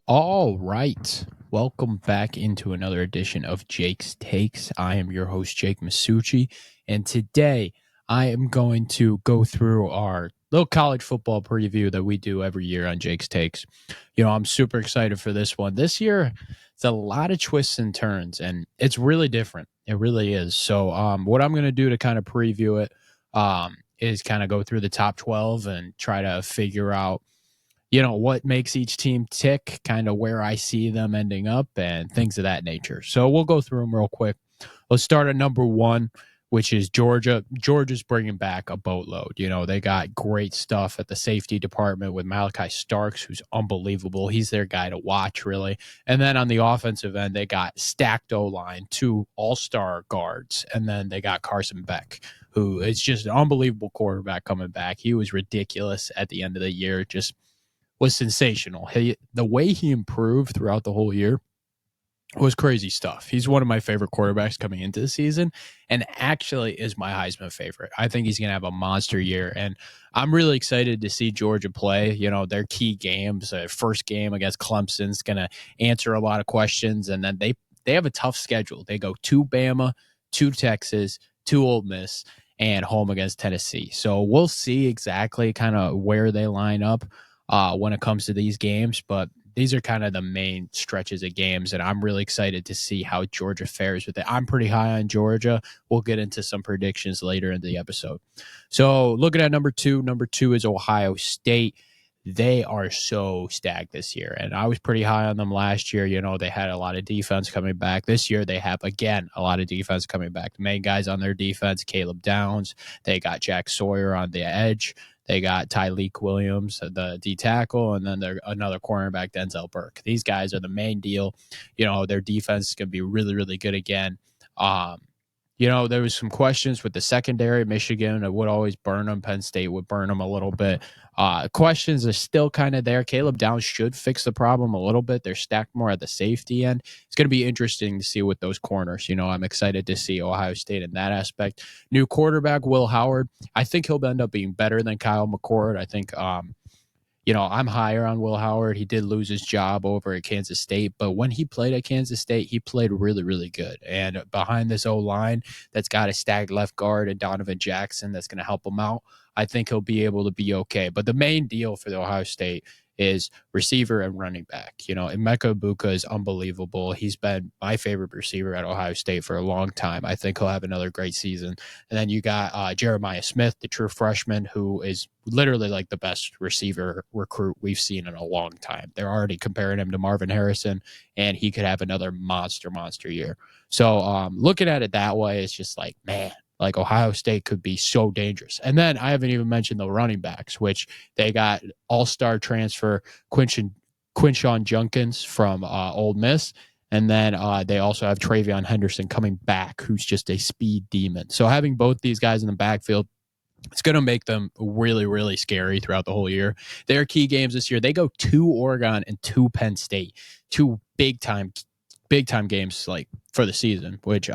All right. Welcome back into another edition of Jake's Takes. I am your host, Jake Masucci, and today I am going to go through our little college football preview that we do every year on Jake's Takes. I'm super excited for this one. This year, it's a lot of twists and turns, and it's really different. It really is. So, what I'm going to do to kind of preview it is kind of go through the top 12 and try to figure out what makes each team tick, kind of where I see them ending up, and things of that nature. So we'll go through them real quick. Let's start at number one, which is Georgia. Georgia's bringing back a boatload. They got great stuff at the safety department with Malachi Starks, who's unbelievable. He's their guy to watch, really. And then on the offensive end, they got stacked O-line, two all-star guards, and then they got Carson Beck, who is just an unbelievable quarterback coming back. He was ridiculous at the end of the year, just was sensational. The way he improved throughout the whole year was crazy stuff. He's one of my favorite quarterbacks coming into the season, and actually is my Heisman favorite. I think he's going to have a monster year, and I'm really excited to see Georgia play. Their key games. First game against Clemson's going to answer a lot of questions, and then they have a tough schedule. They go to Bama, to Texas, to Ole Miss, and home against Tennessee. So we'll see exactly kind of where they line up when it comes to these games, but these are kind of the main stretches of games, and I'm really excited to see how Georgia fares with it. I'm pretty high on Georgia. We'll get into some predictions later in the episode. So looking at number two is Ohio State. They are so stacked this year, and I was pretty high on them last year. They had a lot of defense coming back. This year, they have, again, a lot of defense coming back. The main guys on their defense, Caleb Downs. They got Jack Sawyer on the edge. They got Tyleik Williams, the D tackle, and then another cornerback, Denzel Burke. These guys are the main deal. Their defense is going to be really, really good again. There was some questions with the secondary. Michigan would always burn them. Penn State would burn them a little bit. Questions are still kind of there. Caleb Downs should fix the problem a little bit. They're stacked more at the safety end. It's going to be interesting to see with those corners. I'm excited to see Ohio State in that aspect. New quarterback, Will Howard. I think he'll end up being better than Kyle McCord. I think I'm higher on Will Howard. He did lose his job over at Kansas State, but when he played at Kansas State, he played really, really good. And behind this O-line that's got a stacked left guard and Donovan Jackson that's going to help him out, I think he'll be able to be okay. But the main deal for the Ohio State is receiver and running back. Emeka Ibuka is unbelievable. He's been my favorite receiver at Ohio State for a long time. I think he'll have another great season. And then you got Jeremiah Smith, the true freshman, who is literally like the best receiver recruit we've seen in a long time. They're already comparing him to Marvin Harrison, and he could have another monster year. So looking at it that way, it's just like, man, like Ohio State could be so dangerous. And then I haven't even mentioned the running backs, which they got all-star transfer Quinshon Junkins from Ole Miss. And then they also have Travion Henderson coming back, who's just a speed demon. So having both these guys in the backfield, it's going to make them really, really scary throughout the whole year. Their key games this year, they go to Oregon and to Penn State, two big time games like for the season, which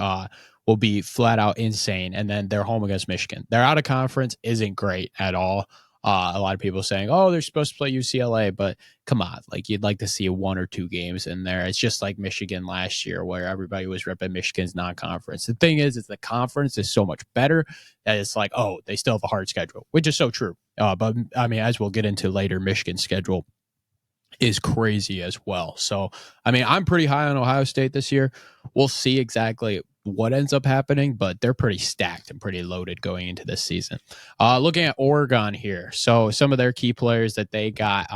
will be flat out insane. And then they're home against Michigan. Their out of conference isn't great at all. A lot of people saying, oh, they're supposed to play UCLA, but come on, like you'd like to see one or two games in there. It's just like Michigan last year where everybody was ripping Michigan's non-conference. The thing is the conference is so much better that it's like, oh, they still have a hard schedule, which is so true. But I mean, as we'll get into later, Michigan's schedule is crazy as well. So, I mean, I'm pretty high on Ohio State this year. We'll see exactly what ends up happening, but they're pretty stacked and pretty loaded going into this season. Looking at Oregon here. So some of their key players that they got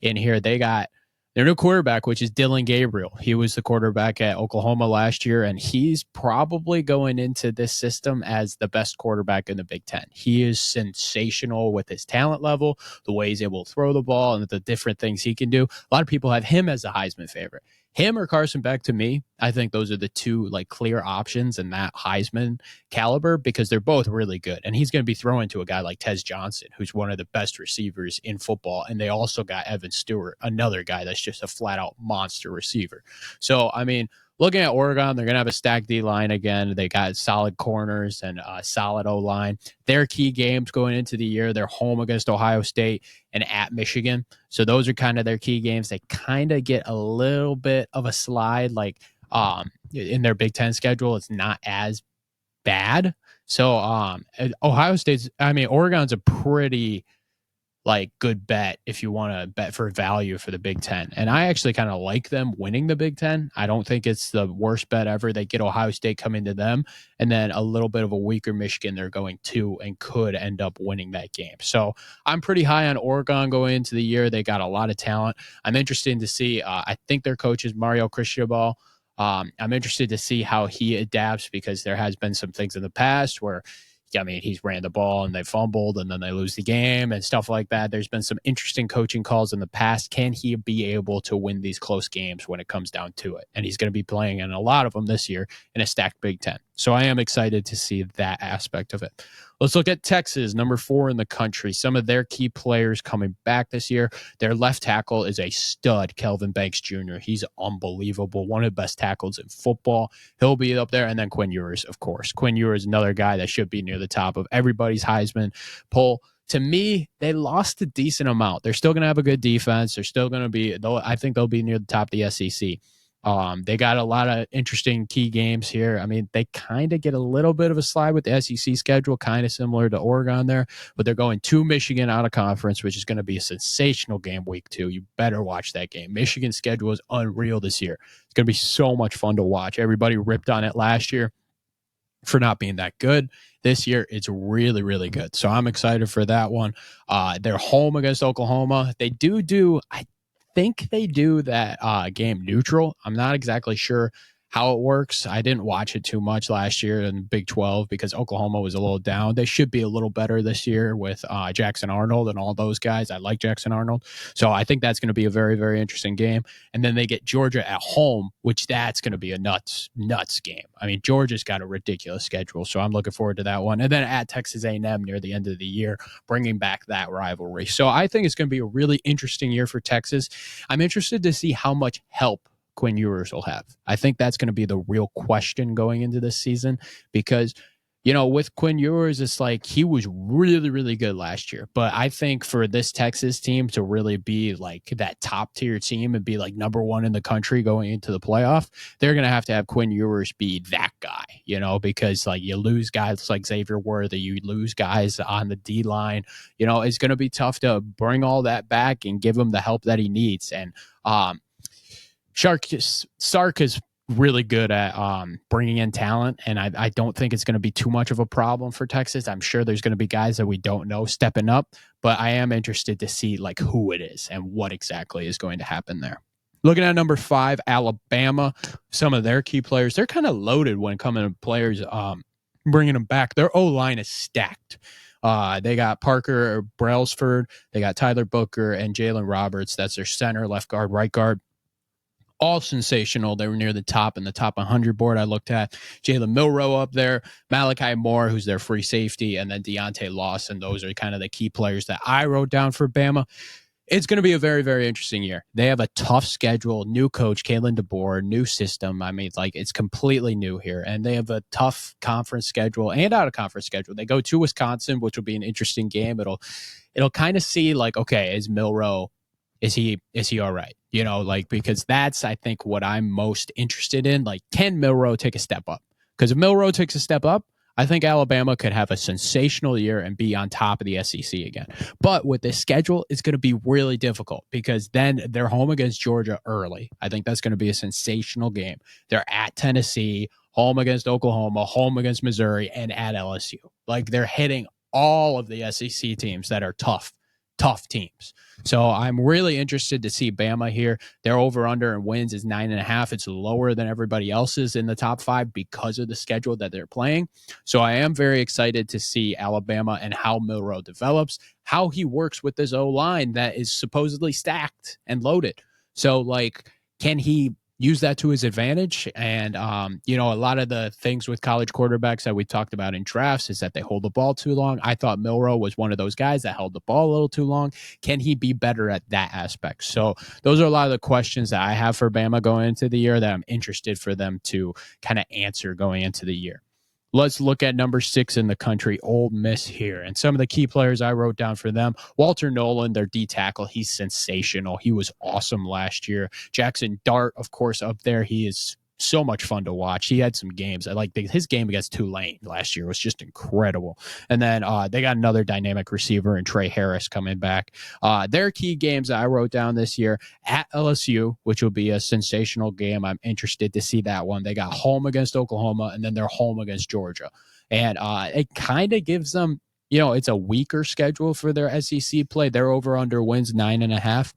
in here, they got their new quarterback, which is Dylan Gabriel. He was the quarterback at Oklahoma last year, and he's probably going into this system as the best quarterback in the Big Ten. He is sensational with his talent level, the way he's able to throw the ball, and the different things he can do. A lot of people have him as a Heisman favorite. Him or Carson Beck, to me, I think those are the two like clear options in that Heisman caliber because they're both really good. And he's going to be throwing to a guy like Tez Johnson, who's one of the best receivers in football. And they also got Evan Stewart, another guy that's just a flat out monster receiver. So, I mean, looking at Oregon, they're going to have a stacked D line again. They got solid corners and a solid O line. Their key games going into the year, they're home against Ohio State and at Michigan. So those are kind of their key games. They kind of get a little bit of a slide, like in their Big Ten schedule. It's not as bad. So Oregon's a pretty like good bet if you want to bet for value for the Big Ten. And I actually kind of like them winning the Big Ten. I don't think it's the worst bet ever. They get Ohio State coming to them, and then a little bit of a weaker Michigan they're going to and could end up winning that game. So I'm pretty high on Oregon going into the year. They got a lot of talent. I'm interested to see. I think their coach is Mario Cristobal. I'm interested to see how he adapts because there has been some things in the past where he's ran the ball and they fumbled and then they lose the game and stuff like that. There's been some interesting coaching calls in the past. Can he be able to win these close games when it comes down to it? And he's going to be playing in a lot of them this year in a stacked Big Ten. So I am excited to see that aspect of it. Let's look at Texas, number 4 in the country. Some of their key players coming back this year. Their left tackle is a stud, Kelvin Banks Jr. He's unbelievable. One of the best tackles in football. He'll be up there. And then Quinn Ewers, of course. Quinn Ewers is another guy that should be near the top of everybody's Heisman poll. To me, they lost a decent amount. They're still going to have a good defense. They're still going to be, I think they'll be near the top of the SEC. They got a lot of interesting key games here. I mean, they kind of get a little bit of a slide with the SEC schedule, kind of similar to Oregon there, but they're going to Michigan out of conference, which is going to be a sensational game week 2. You better watch that game. Michigan's schedule is unreal this year. It's going to be so much fun to watch. Everybody ripped on it last year for not being that good. This year, it's really, really good. So I'm excited for that one. They're home against Oklahoma. They I think they do that game neutral. I'm not exactly sure how it works. I didn't watch it too much last year in Big 12 because Oklahoma was a little down. They should be a little better this year with Jackson Arnold and all those guys. I like Jackson Arnold. So I think that's going to be a very, very interesting game. And then they get Georgia at home, which that's going to be a nuts game. I mean, Georgia's got a ridiculous schedule, so I'm looking forward to that one. And then at Texas A&M near the end of the year, bringing back that rivalry. So I think it's going to be a really interesting year for Texas. I'm interested to see how much help Quinn Ewers will have. I think that's going to be the real question going into this season because, with Quinn Ewers, it's like he was really, really good last year. But I think for this Texas team to really be like that top tier team and be like number 1 in the country going into the playoff, they're going to have Quinn Ewers be that guy, because like you lose guys like Xavier Worthy, you lose guys on the D line, it's going to be tough to bring all that back and give him the help that he needs. And, Sark is really good at bringing in talent, and I don't think it's going to be too much of a problem for Texas. I'm sure there's going to be guys that we don't know stepping up, but I am interested to see like who it is and what exactly is going to happen there. Looking at number 5, Alabama, some of their key players, they're kind of loaded when coming to players, bringing them back. Their O-line is stacked. They got Parker Brailsford, they got Tyler Booker, and Jalen Roberts. That's their center, left guard, right guard. All sensational. They were near the top in the top 100 board I looked at. Jalen Milroe up there, Malachi Moore, who's their free safety, and then Deontay Lawson. Those are kind of the key players that I wrote down for Bama. It's going to be a very, very interesting year. They have a tough schedule, new coach, Kalen DeBoer, new system. I mean, like it's completely new here. And they have a tough conference schedule and out of conference schedule. They go to Wisconsin, which will be an interesting game. It'll kind of see like, okay, is Milroe, is he all right? Because that's, I think, what I'm most interested in. Like, can Milroe take a step up? Because if Milroe takes a step up, I think Alabama could have a sensational year and be on top of the SEC again. But with this schedule, it's going to be really difficult because then they're home against Georgia early. I think that's going to be a sensational game. They're at Tennessee, home against Oklahoma, home against Missouri, and at LSU. Like, they're hitting all of the SEC teams that are tough teams. So I'm really interested to see Bama here. Their over-under in wins is 9.5. It's lower than everybody else's in the top 5 because of the schedule that they're playing. So I am very excited to see Alabama and how Milroe develops, how he works with this O-line that is supposedly stacked and loaded. So, like, can he use that to his advantage. And, a lot of the things with college quarterbacks that we talked about in drafts is that they hold the ball too long. I thought Milroe was one of those guys that held the ball a little too long. Can he be better at that aspect? So those are a lot of the questions that I have for Bama going into the year that I'm interested for them to kind of answer going into the year. Let's look at number 6 in the country, Ole Miss here. And some of the key players I wrote down for them, Walter Nolan, their D tackle, he's sensational. He was awesome last year. Jackson Dart, of course, up there. He is so much fun to watch. He had some games. I like his game against Tulane last year was just incredible. And then they got another dynamic receiver in Trey Harris coming back. Their key games that I wrote down this year at LSU, which will be a sensational game. I'm interested to see that one. They got home against Oklahoma, and then they're home against Georgia. And it kind of gives them, it's a weaker schedule for their SEC play. They're over under wins 9.5.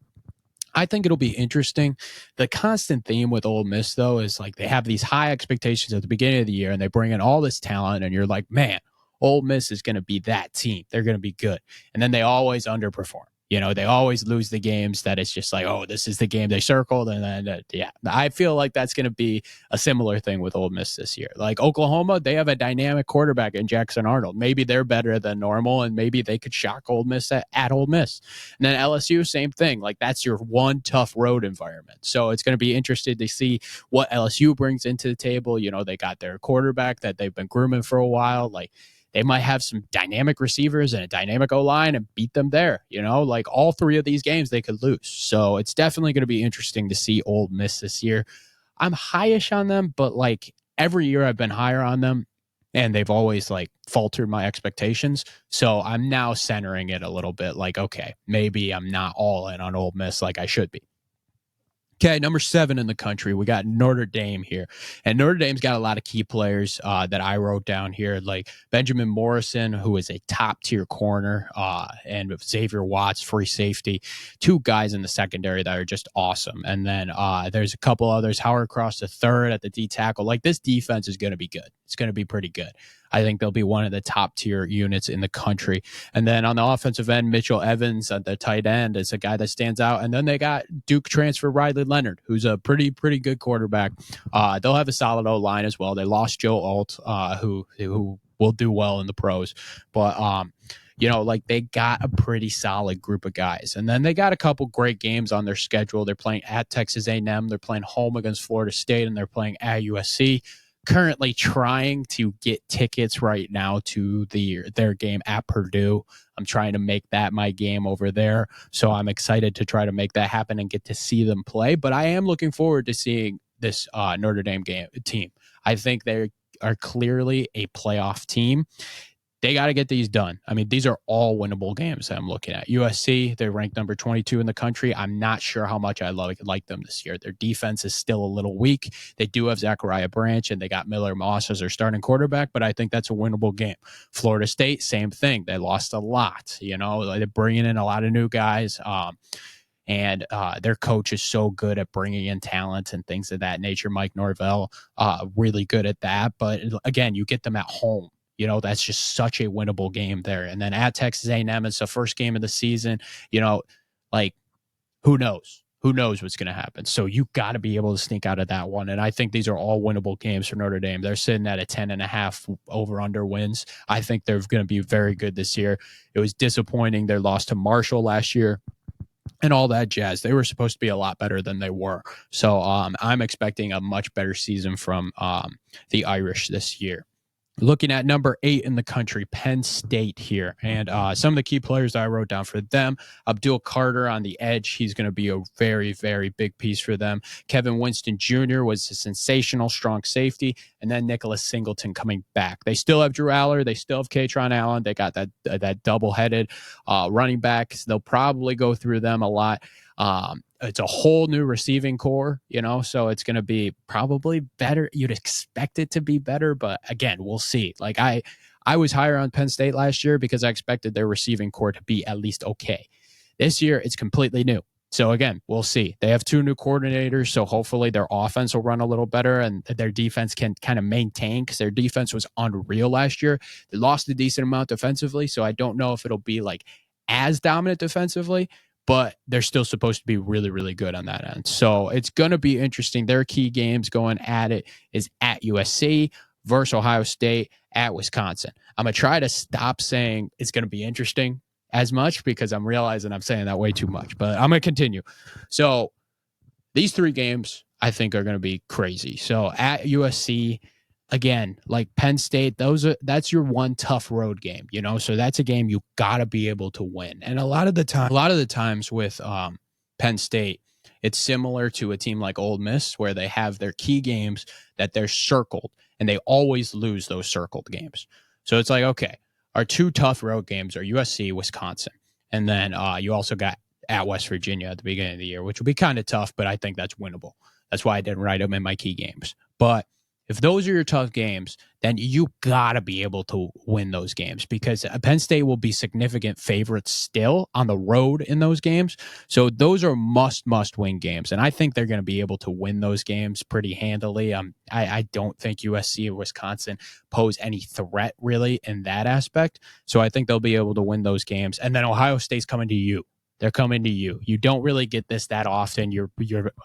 I think it'll be interesting. The constant theme with Ole Miss, though, is like they have these high expectations at the beginning of the year and they bring in all this talent, and you're like, man, Ole Miss is going to be that team. They're going to be good. And then they always underperform. They always lose the games that it's just like, oh, this is the game they circled. And then, I feel like that's going to be a similar thing with Ole Miss this year. Like Oklahoma, they have a dynamic quarterback in Jackson Arnold. Maybe they're better than normal, and maybe they could shock Ole Miss at Ole Miss. And then LSU, same thing. Like that's your one tough road environment. So it's going to be interesting to see what LSU brings into the table. They got their quarterback that they've been grooming for a while. Like, they might have some dynamic receivers and a dynamic O-line and beat them there. Like all 3 of these games they could lose. So it's definitely going to be interesting to see Ole Miss this year. I'm highish on them, but like every year I've been higher on them, and they've always like faltered my expectations. So I'm now centering it a little bit. Like, okay, maybe I'm not all in on Ole Miss like I should be. Okay, number 7 in the country, we got Notre Dame here. And Notre Dame's got a lot of key players that I wrote down here, like Benjamin Morrison, who is a top-tier corner, and Xavier Watts, free safety. 2 guys in the secondary that are just awesome. And then there's a couple others, Howard Cross III at the D tackle. Like, this defense is going to be good. It's going to be pretty good. I think they'll be one of the top tier units in the country. And then on the offensive end, Mitchell Evans at the tight end is a guy that stands out. And then they got Duke transfer Riley Leonard, who's a pretty good quarterback. They'll have a solid O-line as well. They lost Joe Alt, who will do well in the pros. But like they got a pretty solid group of guys. And then they got a couple great games on their schedule. They're playing at Texas A&M. They're playing home against Florida State, and they're playing at USC. Currently trying to get tickets right now to their game at Purdue. I'm trying to make that my game over there. So I'm excited to try to make that happen and get to see them play. But I am looking forward to seeing this Notre Dame team. I think they are clearly a playoff team. They got to get these done. I mean, these are all winnable games that I'm looking at. USC, they're ranked number 22 in the country. I'm not sure how much I like them this year. Their defense is still a little weak. They do have Zachariah Branch, and they got Miller Moss as their starting quarterback, but I think that's a winnable game. Florida State, same thing. They lost a lot. They're bringing in a lot of new guys. And their coach is so good at bringing in talent and things of that nature. Mike Norvell, really good at that. But again, you get them at home. That's just such a winnable game there. And then at Texas A&M, it's the first game of the season. Like, who knows? Who knows what's going to happen? So you got to be able to sneak out of that one. And I think these are all winnable games for Notre Dame. They're sitting at a 10.5 over-under wins. I think they're going to be very good this year. It was disappointing. They lost to Marshall last year and all that jazz. They were supposed to be a lot better than they were. So I'm expecting a much better season from the Irish this year. Looking at number 8 in the country, Penn State here. And some of the key players that I wrote down for them, Abdul Carter on the edge. He's going to be a very, very big piece for them. Kevin Winston Jr. was a sensational, strong safety. And then Nicholas Singleton coming back. They still have Drew Aller. They still have Katron Allen. They got that double-headed running back. They'll probably go through them a lot. It's a whole new receiving core, so it's going to be probably better. You'd expect it to be better, but again, we'll see. Like I was higher on Penn State last year because I expected their receiving core to be at least okay. This year, it's completely new. So again, we'll see. They have 2 new coordinators, so hopefully their offense will run a little better and their defense can kind of maintain, because their defense was unreal last year. They lost a decent amount defensively, so I don't know if it'll be like as dominant defensively, but they're still supposed to be really, really good on that end. So it's going to be interesting. Their key games going at it is at USC versus Ohio State, at Wisconsin. I'm going to try to stop saying it's going to be interesting as much because I'm realizing I'm saying that way too much, but I'm going to continue. So these three games I think are going to be crazy. So at USC, again, like Penn State, that's your one tough road game, so that's a game you got to be able to win. And a lot of the times with Penn State, it's similar to a team like Ole Miss where they have their key games that they're circled and they always lose those circled games. So it's like, okay, our two tough road games are USC, Wisconsin, and then you also got at West Virginia at the beginning of the year, which will be kind of tough, but I think that's winnable. That's why I didn't write them in my key games. But if those are your tough games, then you got to be able to win those games because Penn State will be significant favorites still on the road in those games. So those are must win games. And I think they're going to be able to win those games pretty handily. I don't think USC or Wisconsin pose any threat really in that aspect. So I think they'll be able to win those games. And then Ohio State's coming to you. They're coming to you. You don't really get this that often. You're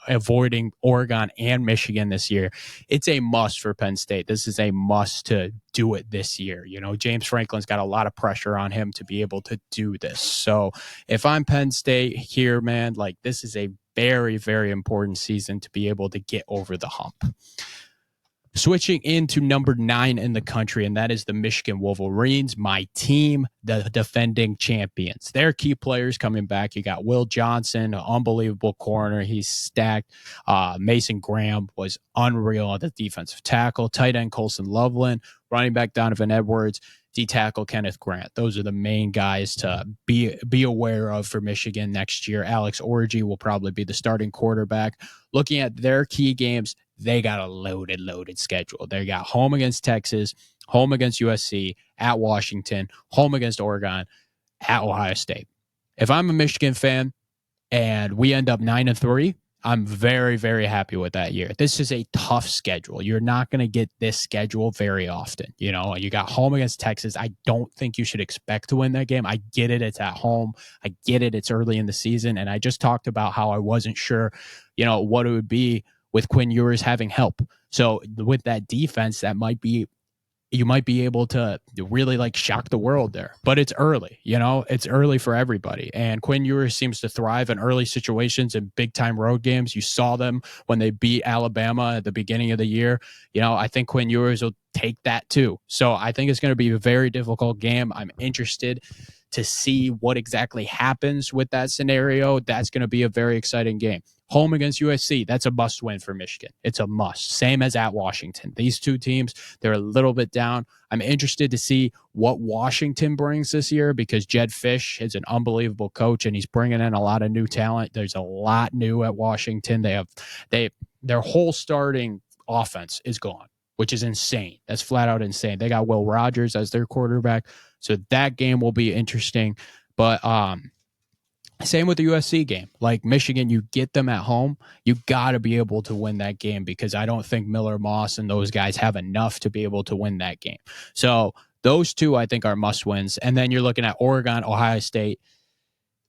avoiding Oregon and Michigan this year. It's a must for Penn State. This is a must to do it this year. James Franklin's got a lot of pressure on him to be able to do this. So if I'm Penn State here, man, like this is a very, very important season to be able to get over the hump. Switching into number 9 in the country, and that is the Michigan Wolverines, my team, the defending champions. Their key players coming back. You got Will Johnson, an unbelievable corner. He's stacked. Mason Graham was unreal at the defensive tackle. Tight end Colson Loveland, running back Donovan Edwards, D-tackle Kenneth Grant. Those are the main guys to be aware of for Michigan next year. Alex Orji will probably be the starting quarterback. Looking at their key games, they got a loaded schedule. They got home against Texas, home against USC, at Washington, home against Oregon, at Ohio State. If I'm a Michigan fan and we end up 9-3, I'm very, very happy with that year. This is a tough schedule. You're not going to get this schedule very often. You got home against Texas. I don't think you should expect to win that game. I get it. It's at home. I get it. It's early in the season. And I just talked about how I wasn't sure, what it would be with Quinn Ewers having help. So with that defense, you might be able to really shock the world there, but it's early, it's early for everybody. And Quinn Ewers seems to thrive in early situations and big time road games. You saw them when they beat Alabama at the beginning of the year. I think Quinn Ewers will take that too. So I think it's going to be a very difficult game. I'm interested to see what exactly happens with that scenario. That's going to be a very exciting game. Home against USC, that's a must win for Michigan. It's a must. Same as at Washington. These two teams, they're a little bit down. I'm interested to see what Washington brings this year because Jed Fish is an unbelievable coach and he's bringing in a lot of new talent. There's a lot new at Washington. Their whole starting offense is gone, which is insane. That's flat out insane. They got Will Rogers as their quarterback. So that game will be interesting. But same with the USC game. Like Michigan, you get them at home, you got to be able to win that game because I don't think Miller Moss and those guys have enough to be able to win that game. So those two, I think, are must wins. And then you're looking at Oregon, Ohio State.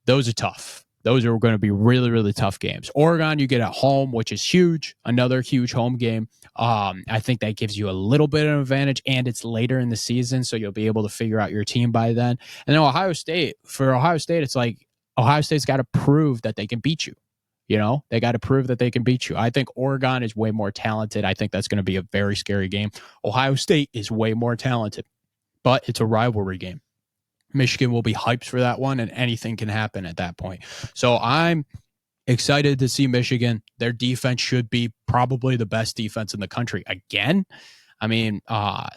Those are tough. Those are going to be really, really tough games. Oregon, you get at home, which is huge. Another huge home game. I think that gives you a little bit of an advantage, and it's later in the season, so you'll be able to figure out your team by then. And then Ohio State, it's like Ohio State's got to prove that they can beat you. They got to prove that they can beat you. I think Oregon is way more talented. I think that's going to be a very scary game. Ohio State is way more talented, but it's a rivalry game. Michigan will be hyped for that one, and anything can happen at that point. So I'm excited to see Michigan. Their defense should be probably the best defense in the country again. I mean, I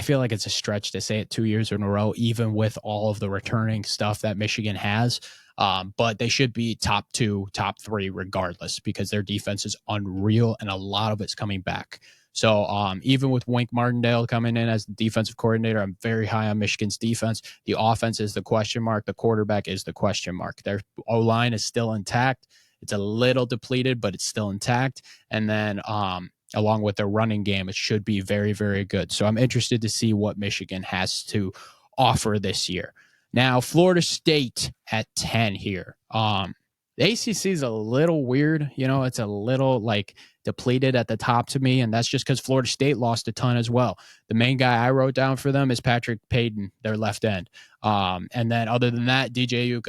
feel like it's a stretch to say it 2 years in a row, even with all of the returning stuff that Michigan has. But they should be top 2, top 3 regardless because their defense is unreal and a lot of it's coming back. So even with Wink Martindale coming in as the defensive coordinator, I'm very high on Michigan's defense. The offense is the question mark. The quarterback is the question mark. Their O-line is still intact. It's a little depleted, but it's still intact. And then along with their running game, it should be very, very good. So I'm interested to see what Michigan has to offer this year. Now, Florida State at 10 here. The ACC is a little weird. It's a little like depleted at the top to me, and that's just because Florida State lost a ton as well. The main guy I wrote down for them is Patrick Payton, their left end. And then other than that, DJ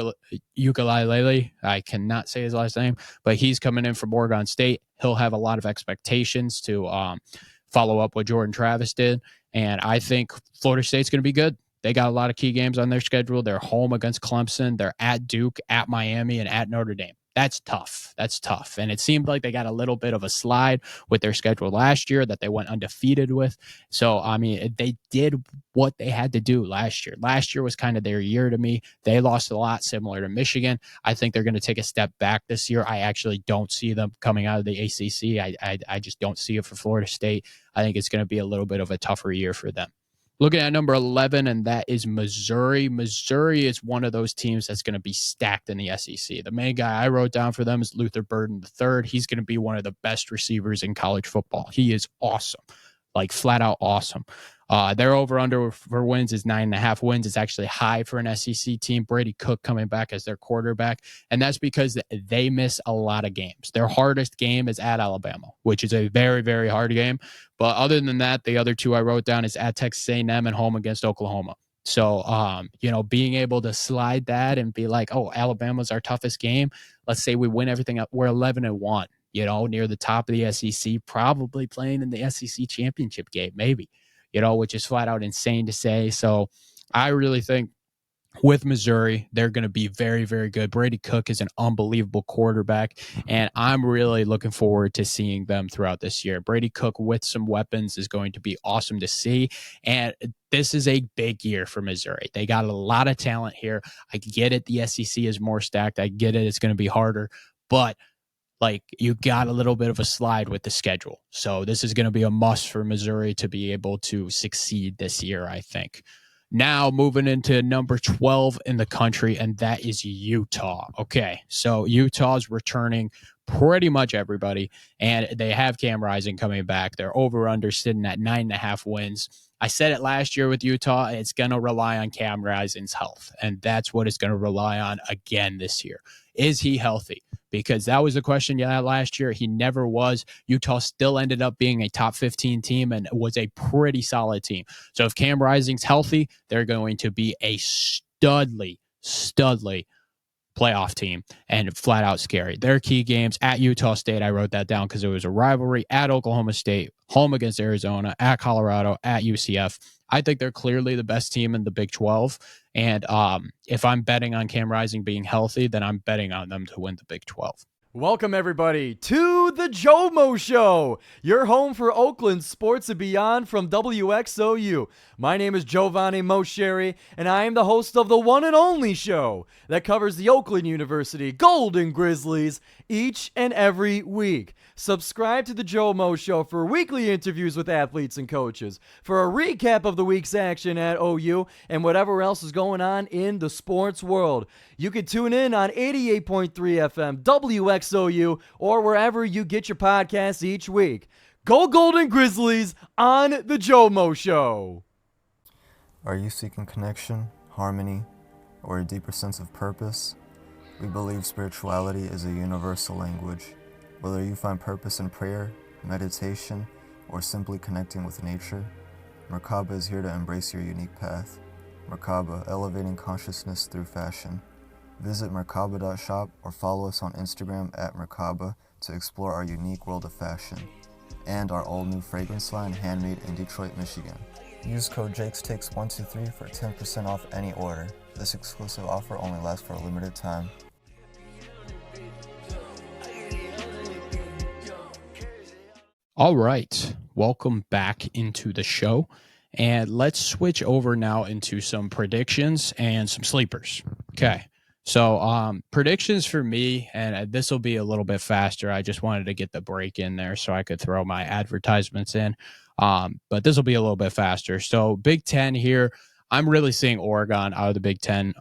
Ukulele, I cannot say his last name, but he's coming in from Oregon State. He'll have a lot of expectations to follow up what Jordan Travis did. And I think Florida State's going to be good. They got a lot of key games on their schedule. They're home against Clemson. They're at Duke, at Miami, and at Notre Dame. That's tough. And it seemed like they got a little bit of a slide with their schedule last year that they went undefeated with. So, I mean, they did what they had to do last year. Last year was kind of their year to me. They lost a lot, similar to Michigan. I think they're going to take a step back this year. I actually don't see them coming out of the ACC. I just don't see it for Florida State. I think it's going to be a little bit of a tougher year for them. Looking at number 11, and that is Missouri. Missouri is one of those teams that's going to be stacked in the SEC. The main guy I wrote down for them is Luther Burden III. He's going to be one of the best receivers in college football. He is awesome, like flat out awesome. Their over-under for wins is 9.5 wins. It's actually high for an SEC team. Brady Cook coming back as their quarterback, and that's because they miss a lot of games. Their hardest game is at Alabama, which is a very, very hard game. But other than that, the other two I wrote down is at Texas A&M and home against Oklahoma. So, being able to slide that and be like, oh, Alabama's our toughest game. Let's say we win everything up. We're 11-1, near the top of the SEC, probably playing in the SEC championship game, maybe. Which is flat out insane to say. So I really think with Missouri, they're going to be very, very good. Brady Cook is an unbelievable quarterback, and I'm really looking forward to seeing them throughout this year. Brady Cook with some weapons is going to be awesome to see, and this is a big year for Missouri. They got a lot of talent here. I get it. The SEC is more stacked. I get it. It's going to be harder, but you got a little bit of a slide with the schedule. So this is going to be a must for Missouri to be able to succeed this year, I think. Now moving into number 12 in the country, and that is Utah. Okay, so Utah's returning pretty much everybody, and they have Cam Rising coming back. They're over-under sitting at 9.5 wins. I said it last year with Utah, it's going to rely on Cam Rising's health, and that's what it's going to rely on again this year. Is he healthy? Because that was the question you had last year. He never was. Utah still ended up being a top 15 team and was a pretty solid team. So if Cam Rising's healthy, they're going to be a studly playoff team and flat out scary. Their key games at Utah State, I wrote that down because it was a rivalry, at Oklahoma State, home against Arizona, at Colorado, at UCF. I think they're clearly the best team in the Big 12. And if I'm betting on Cam Rising being healthy, then I'm betting on them to win the Big 12. Welcome, everybody, to the Jomo Show, your home for Oakland sports and beyond from WXOU. My name is Giovanni Moshieri, and I am the host of the one and only show that covers the Oakland University Golden Grizzlies each and every week. Subscribe to the Jomo Show for weekly interviews with athletes and coaches, for a recap of the week's action at OU, and whatever else is going on in the sports world. You can tune in on 88.3 FM, WXOU, or wherever you get your podcasts each week. Go Golden Grizzlies on the Jomo Show. Are you seeking connection, harmony, or a deeper sense of purpose? We believe spirituality is a universal language. Whether you find purpose in prayer, meditation, or simply connecting with nature, Merkaba is here to embrace your unique path. Merkaba, elevating consciousness through fashion. Visit Merkaba.shop or follow us on Instagram at Merkaba to explore our unique world of fashion and our all-new fragrance line handmade in Detroit, Michigan. Use code JAKESTAKES123 for 10% off any order. This exclusive offer only lasts for a limited time. All right, welcome back into the show, and let's switch over now into some predictions and some sleepers. Okay, so predictions for me, and this will be a little bit faster. I just wanted to get the break in there so I could throw my advertisements in, but this will be a little bit faster. So Big Ten here, I'm really seeing Oregon out of the Big Ten.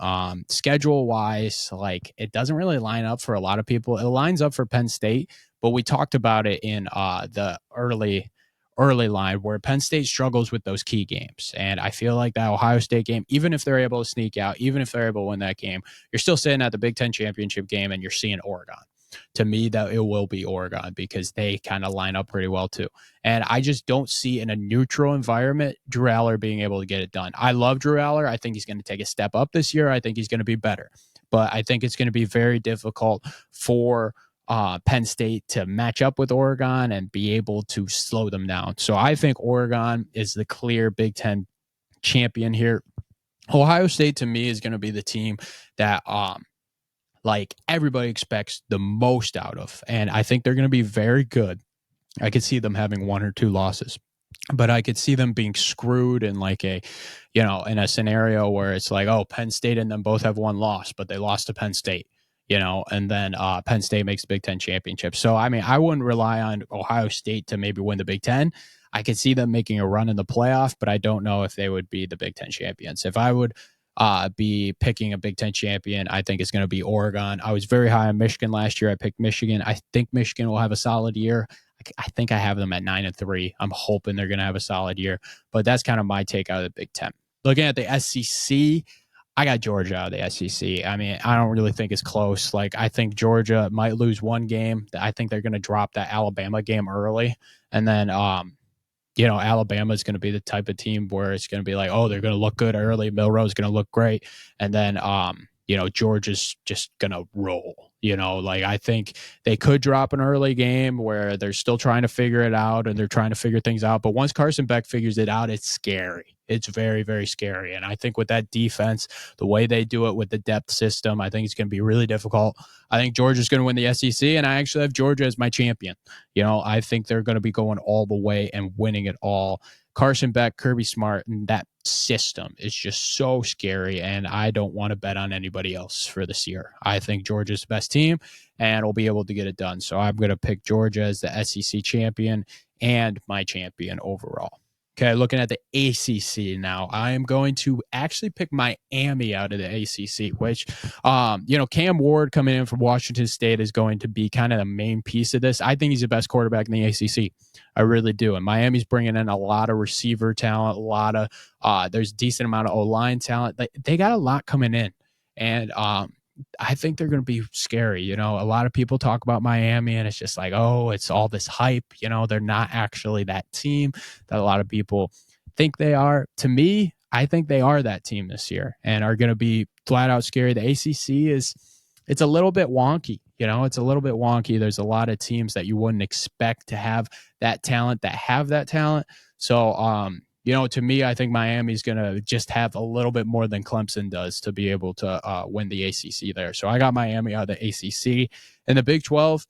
Schedule-wise, it doesn't really line up for a lot of people. It lines up for Penn State, but we talked about it in the early early line where Penn State struggles with those key games. And I feel like that Ohio State game, even if they're able to sneak out, even if they're able to win that game, you're still sitting at the Big Ten championship game and you're seeing Oregon. To me, that it will be Oregon because they kind of line up pretty well too. And I just don't see in a neutral environment Drew Aller being able to get it done. I love Drew Aller. I think he's going to take a step up this year. I think he's going to be better. But I think it's going to be very difficult for Penn State to match up with Oregon and be able to slow them down. So I think Oregon is the clear Big Ten champion here. Ohio State to me is going to be the team that like everybody expects the most out of. And I think they're going to be very good. I could see them having 1 or 2 losses, but I could see them being screwed in like a, in a scenario where it's like, oh, Penn State and them both have 1 loss, but they lost to Penn State, and then Penn State makes the Big Ten championship. So, I mean, I wouldn't rely on Ohio State to maybe win the Big Ten. I could see them making a run in the playoff, but I don't know if they would be the Big Ten champions. If I would be picking a Big Ten champion, I think it's going to be Oregon. I was very high on Michigan last year. I picked Michigan. I think Michigan will have a solid year. I think I have them at 9-3. I'm hoping they're going to have a solid year, but that's kind of my take out of the Big Ten. Looking at the SEC, I got Georgia out of the SEC. I mean, I don't really think it's close. Like, I think Georgia might lose 1 game. I think they're going to drop that Alabama game early. And then, Alabama is going to be the type of team where it's going to be like, oh, they're going to look good early. Milroe is going to look great. And then, Georgia's just going to roll. I think they could drop an early game where they're still trying to figure it out and they're trying to figure things out. But once Carson Beck figures it out, it's scary. It's very, very scary. And I think with that defense, the way they do it with the depth system, I think it's going to be really difficult. I think Georgia's going to win the SEC, and I actually have Georgia as my champion. I think they're going to be going all the way and winning it all. Carson Beck, Kirby Smart, and that system is just so scary, and I don't want to bet on anybody else for this year. I think Georgia's the best team, and will be able to get it done. So I'm going to pick Georgia as the SEC champion and my champion overall. Okay, looking at the ACC now, I am going to actually pick Miami out of the ACC, which, Cam Ward coming in from Washington State is going to be kind of the main piece of this. I think he's the best quarterback in the ACC. I really do. And Miami's bringing in a lot of receiver talent, a lot of, there's a decent amount of O-line talent. They got a lot coming in. And I think they're going to be scary. A lot of people talk about Miami and it's just like, oh, it's all this hype. They're not actually that team that a lot of people think they are. To me, I think they are that team this year and are going to be flat out scary. The ACC it's a little bit wonky. It's a little bit wonky. There's a lot of teams that you wouldn't expect to have that talent that have that talent. So, to me, I think Miami's going to just have a little bit more than Clemson does to be able to win the ACC there. So I got Miami out of the ACC. In the Big 12,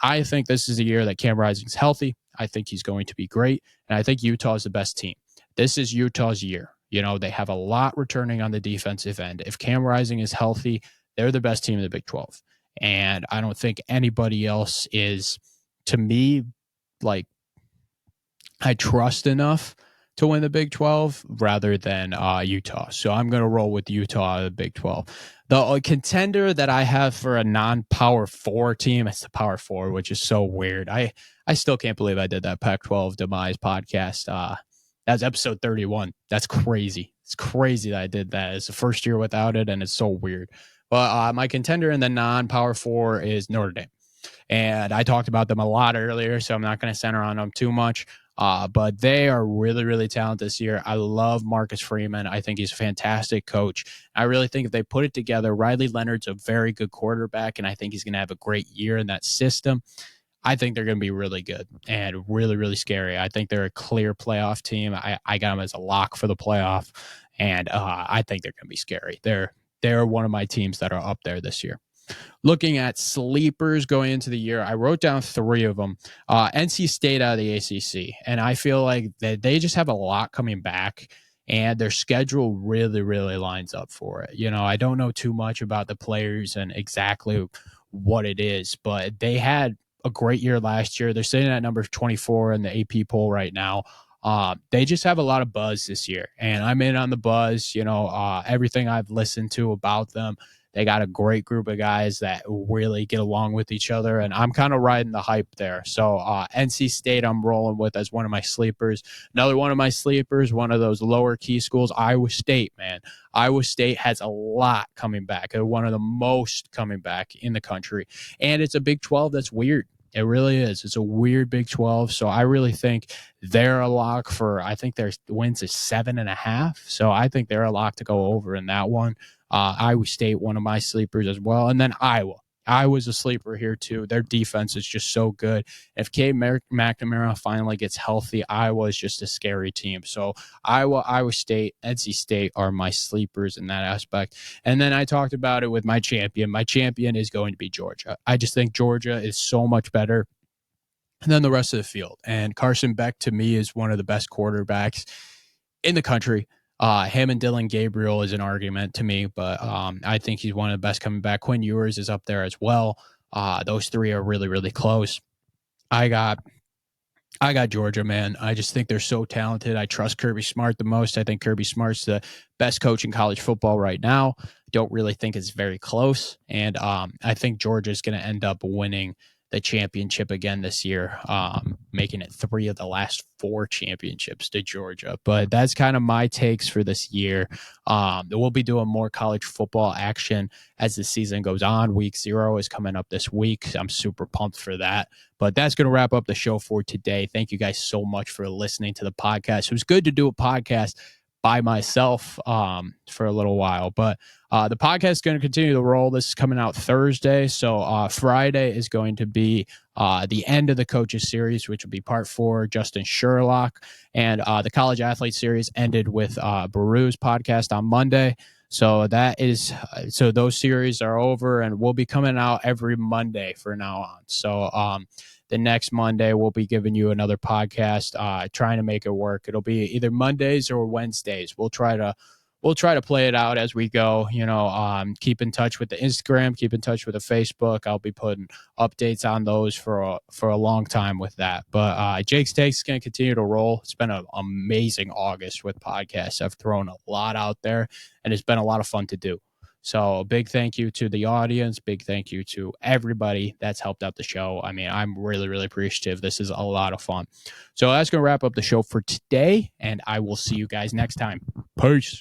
I think this is a year that Cam Rising's healthy. I think he's going to be great. And I think Utah is the best team. This is Utah's year. They have a lot returning on the defensive end. If Cam Rising is healthy, they're the best team in the Big 12. And I don't think anybody else is, to me, like, I trust enough to win the Big 12 rather than Utah. So I'm going to roll with Utah out of the Big 12. The contender that I have for a non-Power 4 team, it's the Power 4, which is so weird. I still can't believe I did that Pac-12 Demise podcast. That was episode 31. That's crazy. It's crazy that I did that. It's the first year without it, and it's so weird. But my contender in the non-Power 4 is Notre Dame. And I talked about them a lot earlier, so I'm not going to center on them too much. But they are really, really talented this year. I love Marcus Freeman. I think he's a fantastic coach. I really think if they put it together, Riley Leonard's a very good quarterback, and I think he's going to have a great year in that system. I think they're going to be really good and really, really scary. I think they're a clear playoff team. I got them as a lock for the playoff, and I think they're going to be scary. They're one of my teams that are up there this year. Looking at sleepers going into the year, I wrote down 3 of them. NC State out of the ACC, and I feel like they just have a lot coming back, and their schedule really, really lines up for it. I don't know too much about the players and exactly what it is, but they had a great year last year. They're sitting at number 24 in the AP poll right now. They just have a lot of buzz this year, and I'm in on the buzz. Everything I've listened to about them, They got a great group of guys that really get along with each other, and I'm kind of riding the hype there. So NC State I'm rolling with as one of my sleepers. Another one of my sleepers, one of those lower key schools, Iowa State, man. Iowa State has a lot coming back. They're one of the most coming back in the country. And it's a Big 12 that's weird. It really is. It's a weird Big 12. So I really think they're a lock for, I think their wins is 7.5. So I think they're a lock to go over in that one. Iowa State, one of my sleepers as well. And then Iowa. Iowa's a sleeper here too. Their defense is just so good. If Cade McNamara finally gets healthy, Iowa is just a scary team. So Iowa State, NC State are my sleepers in that aspect. And then I talked about it with my champion. My champion is going to be Georgia. I just think Georgia is so much better than the rest of the field. And Carson Beck, to me, is one of the best quarterbacks in the country. Him and Dylan Gabriel is an argument to me, but I think he's one of the best coming back. Quinn Ewers is up there as well. Those three are really, really close. I got Georgia, man. I just think they're so talented. I trust Kirby Smart the most. I think Kirby Smart's the best coach in college football right now. Don't really think it's very close. And I think Georgia's going to end up winning the championship again this year, making it 3 of the last 4 championships to Georgia. But that's kind of my takes for this year. We'll be doing more college football action as the season goes on. Week 0 is coming up this week. I'm super pumped for that. But that's going to wrap up the show for today. Thank you guys so much for listening to the podcast. It was good to do a podcast by myself for a little while, but the podcast is going to continue to roll. This is coming out Thursday, so Friday is going to be the end of the coaches series, which will be part 4, Justin Sherlock, and the college athlete series ended with Baru's podcast on Monday. So those series are over, and we'll be coming out every Monday from now on. So the next Monday, we'll be giving you another podcast, trying to make it work. It'll be either Mondays or Wednesdays. We'll try to play it out as we go. Keep in touch with the Instagram, keep in touch with the Facebook. I'll be putting updates on those for a long time with that. But Jake's Takes is going to continue to roll. It's been an amazing August with podcasts. I've thrown a lot out there, and it's been a lot of fun to do. So a big thank you to the audience. Big thank you to everybody that's helped out the show. I mean, I'm really, really appreciative. This is a lot of fun. So that's going to wrap up the show for today, and I will see you guys next time. Peace.